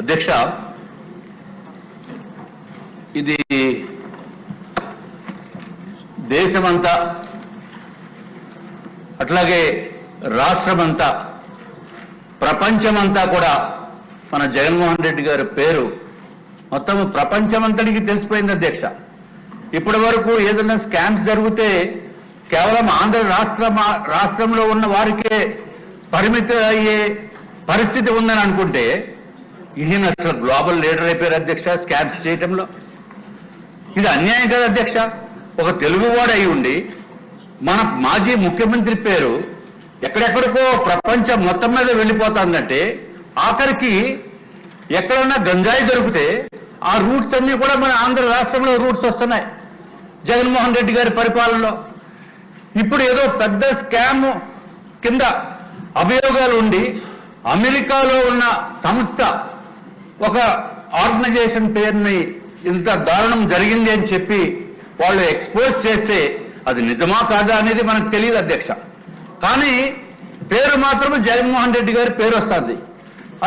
అధ్యక్ష, ఇది దేశమంతా అట్లాగే రాష్ట్రమంతా ప్రపంచమంతా కూడా మన జగన్మోహన్ రెడ్డి గారి పేరు మొత్తం ప్రపంచమంతటికి తెలిసిపోయింది అధ్యక్ష. ఇప్పటి వరకు ఏదైనా స్కామ్స్ జరిగితే కేవలం ఆంధ్ర రాష్ట్రంలో ఉన్న వారికే పరిమితి అయ్యే పరిస్థితి ఉందని అనుకుంటే ఈయన అసలు గ్లోబల్ లీడర్ అయిపోయారు అధ్యక్ష స్కామ్స్ చేయటంలో. ఇది అన్యాయం కదా అధ్యక్ష. ఒక తెలుగువాడు అయి ఉండి మన మాజీ ముఖ్యమంత్రి పేరు ఎక్కడెక్కడికో ప్రపంచం మొత్తం మీద వెళ్ళిపోతుందంటే ఆఖరికి ఎక్కడన్నా గంజాయి దొరికితే ఆ రూట్స్ అన్నీ కూడా మన ఆంధ్ర రాష్ట్రంలో రూట్స్ వస్తున్నాయి జగన్మోహన్ రెడ్డి గారి పరిపాలనలో. ఇప్పుడు ఏదో పెద్ద స్కామ్ కింద అభియోగాలు ఉండి అమెరికాలో ఉన్న సంస్థ ఒక ఆర్గనైజేషన్ పేరుని ఇంత దారుణం జరిగింది అని చెప్పి వాళ్ళు ఎక్స్పోజ్ చేస్తే అది నిజమా కాదా అనేది మనకు తెలియదు అధ్యక్ష. కానీ పేరు మాత్రం జగన్మోహన్ రెడ్డి గారి పేరు వస్తుంది.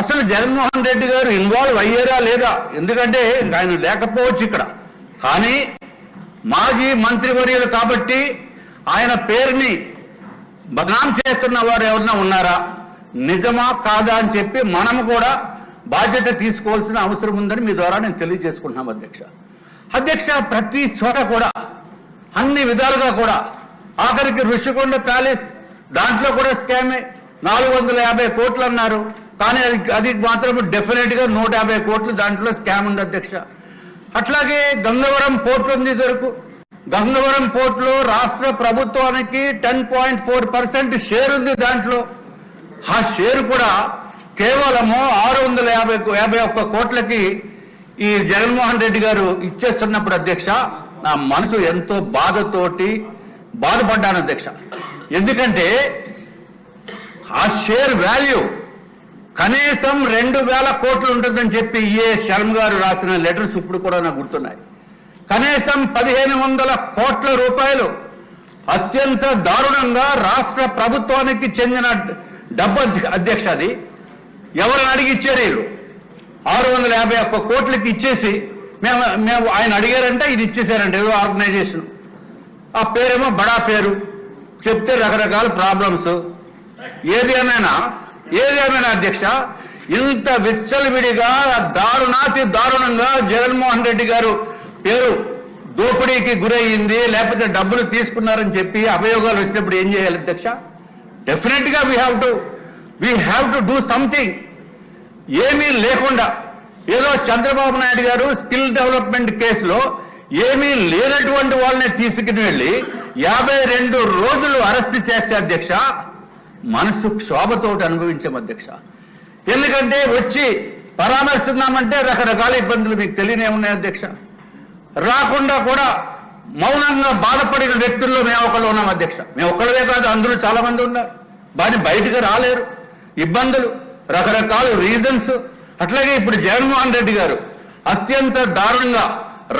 అసలు జగన్మోహన్ రెడ్డి గారు ఇన్వాల్వ్ అయ్యారా లేదా, ఎందుకంటే ఆయన లేకపోవచ్చు ఇక్కడ, కానీ మాజీ మంత్రివర్యులు కాబట్టి ఆయన పేరుని బదనాం చేస్తున్న వారు ఎవరన్నా ఉన్నారా, నిజమా కాదా అని చెప్పి మనము కూడా బాధ్యత తీసుకోవాల్సిన అవసరం ఉందని మీ ద్వారా నేను తెలియజేసుకుంటున్నాం అధ్యక్ష. ప్రతి చోట కూడా అన్ని విధాలుగా కూడా ఆఖరికి ఋషికొండ ప్యాలెస్ దాంట్లో కూడా స్కామే. 450 కోట్లు అన్నారు, కానీ అది మాత్రం డెఫినెట్ గా 150 కోట్లు దాంట్లో స్కామ్ ఉంది అధ్యక్ష. అట్లాగే గంగవరం పోర్టు ఉంది దొరకు. గంగవరం పోర్టులో రాష్ట్ర ప్రభుత్వానికి 10.4% షేర్ ఉంది. దాంట్లో ఆ షేర్ కూడా కేవలము 651 కోట్లకి ఈ జగన్మోహన్ రెడ్డి గారు ఇచ్చేస్తున్నప్పుడు అధ్యక్ష నా మనసు ఎంతో బాధపడ్డాను అధ్యక్ష. ఎందుకంటే ఆ షేర్ వాల్యూ కనీసం 2000 కోట్లు ఉంటుందని చెప్పి ఏ శర్మ గారు రాసిన లెటర్స్ ఇప్పుడు కూడా నాకు గుర్తున్నాయి. కనీసం 1500 కోట్ల రూపాయలు అత్యంత దారుణంగా రాష్ట్ర ప్రభుత్వానికి చెందిన డబ్బు అధ్యక్ష. అది ఎవరిని అడిగి ఇచ్చారు వీళ్ళు 651 కోట్లకి ఇచ్చేసి మేము ఆయన అడిగారంటే ఇది ఇచ్చేసారంటే ఏదో ఆర్గనైజేషన్. ఆ పేరేమో బడా పేరు చెప్తే రకరకాల ప్రాబ్లమ్స్. ఏది ఏమైనా అధ్యక్ష, ఇంత విచ్చలవిడిగా దారుణంగా జగన్మోహన్ రెడ్డి గారు పేరు దోపిడీకి గురయ్యింది, లేకపోతే డబ్బులు తీసుకున్నారని చెప్పి అభియోగాలు వచ్చినప్పుడు ఏం చేయాలి అధ్యక్ష? డెఫినెట్ గా we have to do something. ఏమీ లేకుండా ఏదో చంద్రబాబు నాయుడు గారు స్కిల్ డెవలప్మెంట్ కేసులో ఏమీ లేనటువంటి వాళ్ళని తీసుకుని వెళ్ళి 52 రోజులు అరెస్ట్ చేస్తే అధ్యక్ష మనసు క్షోభతోటి అనుభవించాం అధ్యక్ష. ఎందుకంటే వచ్చి పరామర్శిద్దామంటే రకరకాల ఇబ్బందులు మీకు తెలియనే ఉన్నాయి అధ్యక్ష. రాకుండా కూడా మౌనంగా బాధపడిన వ్యక్తుల్లో మేము ఒకళ్ళు ఉన్నాం అధ్యక్ష. మేము ఒక్కళ్ళే కాదు, అందులో చాలా మంది ఉన్నారు. దాన్ని బయటకు రాలేరు, ఇబ్బందులు, రకరకాల రీజన్స్. అట్లాగే ఇప్పుడు జగన్మోహన్ రెడ్డి గారు అత్యంత దారుణంగా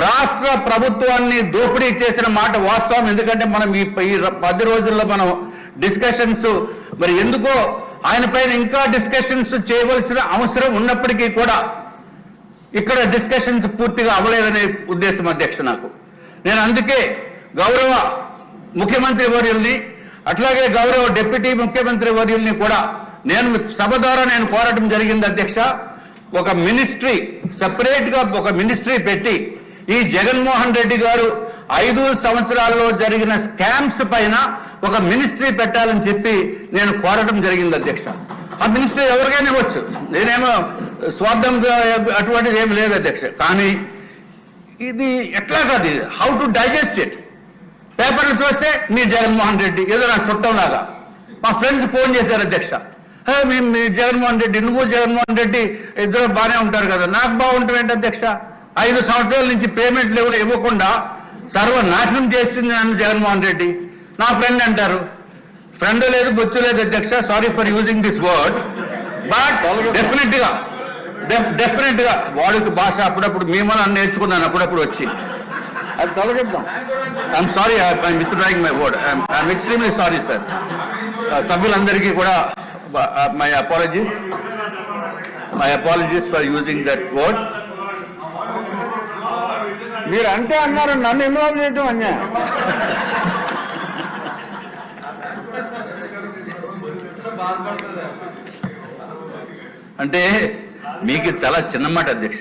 రాష్ట్ర ప్రభుత్వాన్ని దోపిడీ చేసిన మాట వాస్తవం. ఎందుకంటే మనం ఈ 10 రోజుల్లో మనం డిస్కషన్స్ మరి ఎందుకో ఆయన పైన ఇంకా డిస్కషన్స్ చేయవలసిన అవసరం ఉన్నప్పటికీ కూడా ఇక్కడ డిస్కషన్స్ పూర్తిగా అవ్వలేదనే ఉద్దేశం అధ్యక్ష నాకు. నేను అందుకే గౌరవ ముఖ్యమంత్రి వర్యుల్ని అట్లాగే గౌరవ డిప్యూటీ ముఖ్యమంత్రి వర్యుల్ని కూడా నేను సభ ద్వారా నేను కోరటం జరిగింది అధ్యక్ష. ఒక మినిస్ట్రీ సెపరేట్ గా ఒక మినిస్ట్రీ పెట్టి ఈ జగన్మోహన్ రెడ్డి గారు 5 సంవత్సరాల్లో జరిగిన స్కామ్స్ పైన ఒక మినిస్ట్రీ పెట్టాలని చెప్పి నేను కోరటం జరిగింది అధ్యక్ష. ఆ మినిస్ట్రీ ఎవరికైనా ఇవ్వచ్చు, నేనేమో స్వార్థంగా అటువంటిది ఏమి లేదు అధ్యక్ష. కానీ ఇది ఎట్లా కాదు, హౌ టు డైజెస్ట్ ఇట్. పేపర్లు చూస్తే మీ జగన్మోహన్ రెడ్డి ఏదో నా చుట్టంలాగా. మా ఫ్రెండ్స్ ఫోన్ చేశారు అధ్యక్ష, మేము మీ జగన్మోహన్ రెడ్డి, నువ్వు జగన్మోహన్ రెడ్డి ఇద్దరు బాగానే ఉంటారు కదా. నాకు బాగుంటుంది ఏంటి అధ్యక్ష? 5 సంవత్సరాల నుంచి పేమెంట్లు ఇవ్వకుండా సర్వనాశనం చేసింది నన్ను జగన్మోహన్ రెడ్డి. నా ఫ్రెండ్ అంటారు, ఫ్రెండ్ లేదు బొచ్చు లేదు అధ్యక్ష, sorry for using this word. But డెఫినెట్ గా వాడికి భాష అప్పుడప్పుడు మేమని నేర్చుకున్నాను అప్పుడప్పుడు వచ్చి. అది తొలగిద్దాం. I'm sorry, I'm withdrawing my word. I'm extremely sorry sir. సభ్యులందరికీ కూడా my apologies. My apologies for using that word. మీరు అంటే అన్నారు, నన్ను ఇన్వాల్వ్ చేయటం అన్యాయం. అంటే మీకు చాలా చిన్న మాట అధ్యక్ష,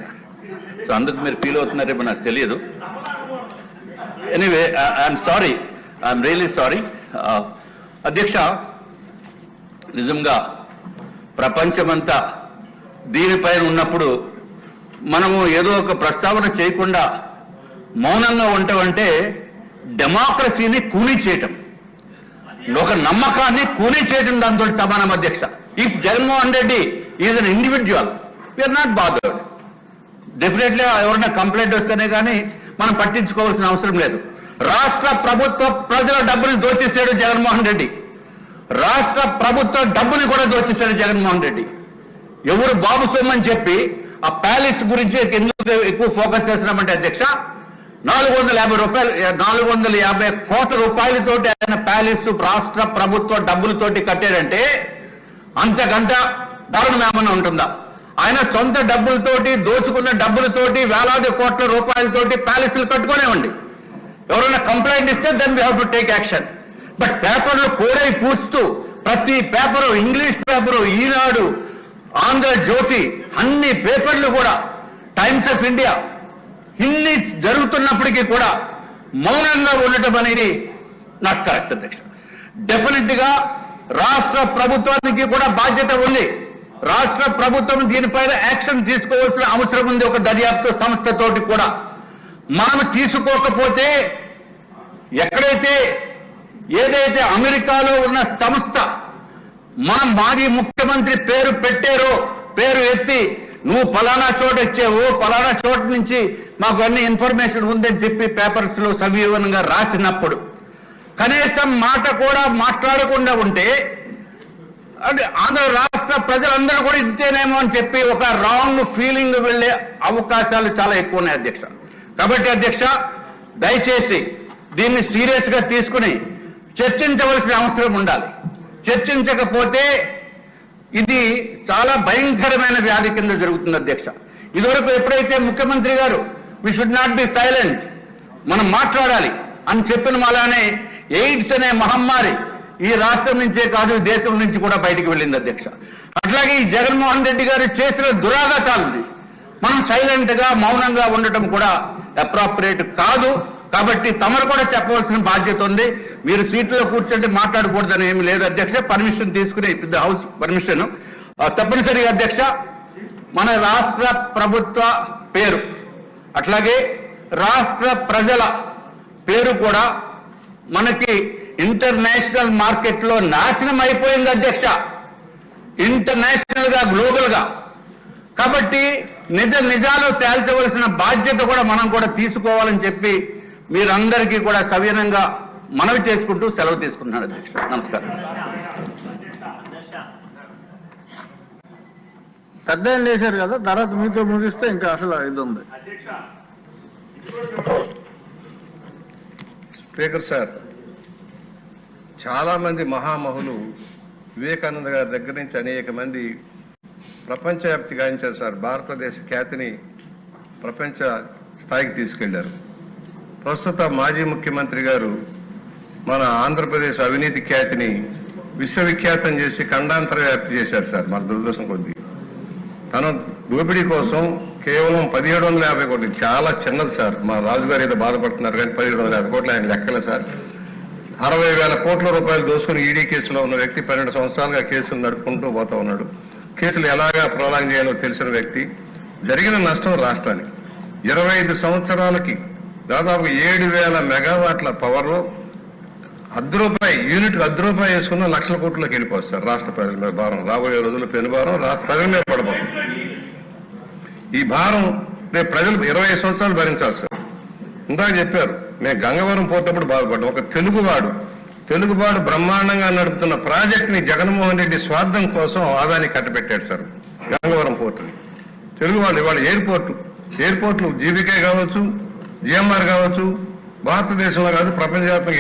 సో అందుకు మీరు ఫీల్ అవుతున్నారేమో నాకు తెలియదు. Anyway I'm sorry, I'm really sorry. అధ్యక్ష, నిజంగా ప్రపంచమంతా దీనిపైన ఉన్నప్పుడు మనము ఏదో ఒక ప్రస్తావన చేయకుండా మౌనంగా ఉండటం డెమోక్రసీని కూనీ చేయటం, ఒక నమ్మకాన్ని కూనీ చేయటం దాంతో సమానం అధ్యక్ష. If Jaganmohan Reddy is an individual, we are not bothered. Definitely ఎవరైనా కంప్లైంట్ వస్తేనే కానీ మనం పట్టించుకోవాల్సిన అవసరం లేదు. రాష్ట్ర ప్రభుత్వ ప్రజల డబ్బులు దోచేశాడు జగన్మోహన్ రెడ్డి, రాష్ట్ర ప్రభుత్వ డబ్బుని కూడా దోచేశాడు జగన్మోహన్ రెడ్డి. ఎవరు బాబు సొమ్మని చెప్పి ఆ ప్యాలెస్ గురించి ఎందుకు ఎక్కువ ఫోకస్ చేస్తున్నామంటే అధ్యక్ష, 450 కోట్ల రూపాయలతోటి ఆయన ప్యాలెస్ రాష్ట్ర ప్రభుత్వ డబ్బులతోటి కట్టాడంటే అంతకంట దారుణం ఏమన్నా ఉంటుందా? ఆయన సొంత డబ్బులతోటి, దోచుకున్న డబ్బులతోటి, వేలాది కోట్ల రూపాయలతోటి ప్యాలెస్లు కట్టుకునేవ్వండి. ఎవరైనా కంప్లైంట్ ఇస్తే then we have to take action. But పేపర్లు కోడై కూర్చుతూ ప్రతి paper, English paper, Eenadu, Andhra Jyothi, అన్ని పేపర్లు కూడా, టైమ్స్ ఆఫ్ ఇండియా, ఇన్ని జరుగుతున్నప్పటికీ కూడా మౌనంగా ఉండటం అనేది నాట్ కరెక్ట్ అధ్యక్ష. డెఫినెట్ గా రాష్ట్ర ప్రభుత్వానికి కూడా బాధ్యత ఉంది. రాష్ట్ర ప్రభుత్వం దీనిపైన యాక్షన్ తీసుకోవాల్సిన అవసరం ఉంది. ఒక దర్యాప్తు సంస్థతోటి కూడా మనం తీసుకోకపోతే ఏదైతే అమెరికాలో ఉన్న సంస్థ మనం మాజీ ముఖ్యమంత్రి పేరు పెట్టారో, పేరు ఎత్తి నువ్వు ఫలానా చోట ఇచ్చావు, ఫలానా చోట నుంచి మాకు అన్ని ఇన్ఫర్మేషన్ ఉందని చెప్పి పేపర్స్ లో సవివరంగా రాసినప్పుడు కనీసం మాట కూడా మాట్లాడకుండా ఉంటే అంటే ఆంధ్ర రాష్ట్ర ప్రజలందరూ కూడా ఇంతేనేమో అని చెప్పి ఒక రాంగ్ ఫీలింగ్ వెళ్లే అవకాశాలు చాలా ఎక్కువ ఉన్నాయి అధ్యక్ష. కాబట్టి అధ్యక్ష, దయచేసి దీన్ని సీరియస్ గా తీసుకుని చర్చించవలసిన అవసరం ఉండాలి. చర్చించకపోతే ఇది చాలా భయంకరమైన వ్యాధి కింద జరుగుతుంది అధ్యక్ష. ఇదివరకు ఎప్పుడైతే ముఖ్యమంత్రి గారు we should not be silent, మనం మాట్లాడాలి అని చెప్పిన అలానే ఎయిడ్స్ అనే మహమ్మారి ఈ రాష్ట్రం నుంచే కాదు, దేశం నుంచి కూడా బయటికి వెళ్ళింది అధ్యక్ష. అట్లాగే ఈ జగన్మోహన్ రెడ్డి గారు చేసిన దురాఘాతాలని మనం సైలెంట్ గా మౌనంగా ఉండటం కూడా అప్రాప్రియేట్ కాదు. కాబట్టి తమరు కూడా చెప్పవలసిన బాధ్యత ఉంది. మీరు సీట్లో కూర్చుంటే మాట్లాడకూడదని ఏమి లేదు అధ్యక్ష. పర్మిషన్ తీసుకుని పెద్ద హౌస్ పర్మిషన్ తప్పనిసరిగా అధ్యక్ష. మన రాష్ట్ర ప్రభుత్వ పేరు అట్లాగే రాష్ట్ర ప్రజల పేరు కూడా మనకి ఇంటర్నేషనల్ మార్కెట్ లో నాశనం అయిపోయింది అధ్యక్ష, ఇంటర్నేషనల్ గా, గ్లోబల్ గా. కాబట్టి నిజాలు తేల్చవలసిన బాధ్యత కూడా మనం కూడా తీసుకోవాలని చెప్పి మీరందరికీ కూడా సవినయంగా మనవి చేసుకుంటూ సెలవు తీసుకుంటున్నాను అధ్యక్ష. నమస్కారం. పెద్ద చేశారు కదా, తర్వాత మీతో ముగిస్తే ఇంకా అసలు ఇది ఉంది. స్పీకర్ సార్, చాలా మంది మహామహులు వివేకానంద గారి దగ్గర నుంచి అనేక మంది ప్రపంచవ్యాప్తి గాయించారు సార్. భారతదేశ ఖ్యాతిని ప్రపంచ స్థాయికి తీసుకెళ్లారు. ప్రస్తుత మాజీ ముఖ్యమంత్రి గారు మన ఆంధ్రప్రదేశ్ అవినీతి ఖ్యాతిని విశ్వవిఖ్యాతం చేసి ఖండాంతర వ్యాప్తి చేశారు సార్. మన దురదృష్టం కొద్ది తన దోపిడీ కోసం కేవలం 1750 కోట్లు, చాలా చిన్నది సార్. మా రాజుగారు ఏదో బాధపడుతున్నారు కానీ 1750 కోట్లు ఆయన లెక్కలే సార్. 60,000 కోట్ల రూపాయలు దోసుకుని ఈడీ కేసులో ఉన్న వ్యక్తి 12 సంవత్సరాలుగా కేసులు నడుపుకుంటూ పోతా ఉన్నాడు. కేసులు ఎలాగా ప్రోలాంగ్ చేయాలో తెలిసిన వ్యక్తి. జరిగిన నష్టం రాష్ట్రానికి 25 సంవత్సరాలకి దాదాపు 7,000 మెగావాట్ల పవర్లో యూనిట్ ₹10 వేసుకున్న లక్షల కోట్లకి వెళ్ళిపోతారు. రాష్ట్ర ప్రజల మీద భారం రాబోయే రోజుల్లో పెను భారం రాష్ట్ర ప్రజల మీద పడబోతుంది. ఈ భారం రేపు ప్రజలు 25 సంవత్సరాలు భరించాలి సార్. ఇందాక చెప్పారు, మేము గంగవరం పోతప్పుడు బాధపడ్డాం. ఒక తెలుగువాడు బ్రహ్మాండంగా నడుపుతున్న ప్రాజెక్ట్ ని జగన్మోహన్ రెడ్డి స్వార్థం కోసం ఆదాన్ని కట్టబెట్టాడు సార్. గంగవరం పోర్టు తెలుగువాళ్ళు ఇవాళ ఎయిర్పోర్ట్లు జీబీకే కావచ్చు, జిఎంఆర్ కావచ్చు, భారతదేశంలో కాదు ప్రపంచవ్యాప్తంగా